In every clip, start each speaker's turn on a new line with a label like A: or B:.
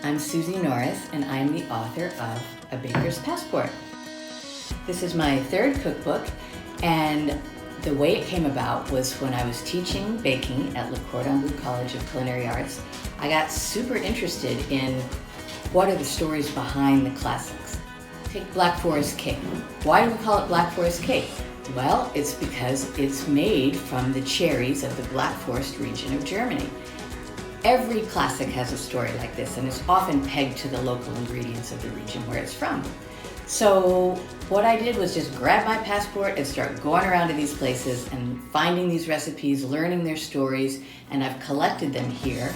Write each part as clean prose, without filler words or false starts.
A: I'm Susie Norris, and I'm the author of A Baker's Passport. This is my third cookbook, and the way it came about was when I was teaching baking at Le Cordon Bleu College of Culinary Arts. I got super interested in what are the stories behind the classics. Take Black Forest cake. Why do we call it Black Forest cake? Well, it's because it's made from the cherries of the Black Forest region of Germany. Every classic has a story like this, and it's often pegged to the local ingredients of the region where it's from. So what I did was just grab my passport and start going around to these places and finding these recipes, learning their stories, and I've collected them here.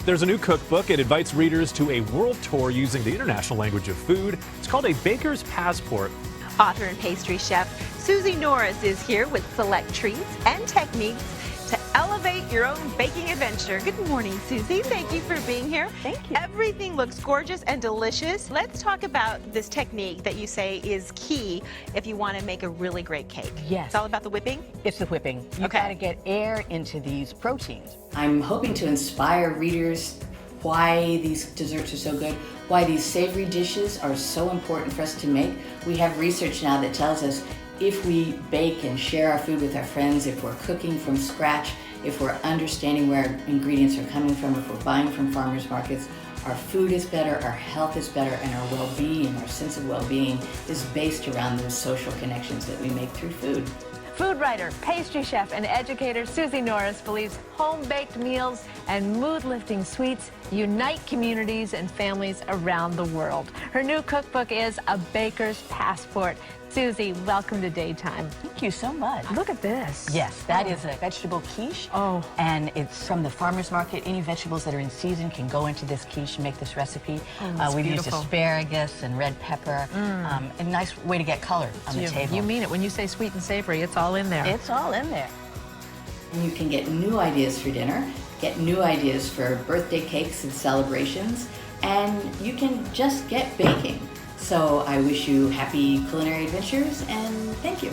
B: There's a new cookbook. It invites readers to a world tour using the international language of food. It's called A Baker's Passport.
C: Author and pastry chef Susie Norris is here with select treats and techniques to elevate your own baking adventure. Good morning, Susie. Thank you for being here.
D: Thank you.
C: Everything looks gorgeous and delicious. Let's talk about this technique that you say is key if you want to make a really great cake.
D: Yes.
C: It's all about the whipping?
D: It's the whipping. You've
C: Okay.
D: got to get air into these proteins.
A: I'm hoping to inspire readers why these desserts are so good, why these savory dishes are so important for us to make. We have research now that tells us if we bake and share our food with our friends, if we're cooking from scratch, if we're understanding where our ingredients are coming from, if we're buying from farmers markets, our food is better, our health is better, and our well-being, our sense of well-being is based around those social connections that we make through food.
E: Food writer, pastry chef, and educator Susie Norris believes home-baked meals and mood-lifting sweets unite communities and families around the world. Her new cookbook is A Baker's Passport. Susie, welcome to Daytime.
D: Thank you so much.
E: Look at this.
D: Yes, that is a vegetable quiche.
E: Oh.
D: And it's from the farmer's market. Any vegetables that are in season can go into this quiche and make this recipe.
E: That's
D: we've
E: beautiful.
D: used asparagus and red pepper. A nice way to get color on the table.
E: You mean it. When you say sweet and savory, it's all in there.
D: It's all in there.
A: And you can get new ideas for dinner, get new ideas for birthday cakes and celebrations, and you can just get baking. So I wish you happy culinary adventures, and thank you.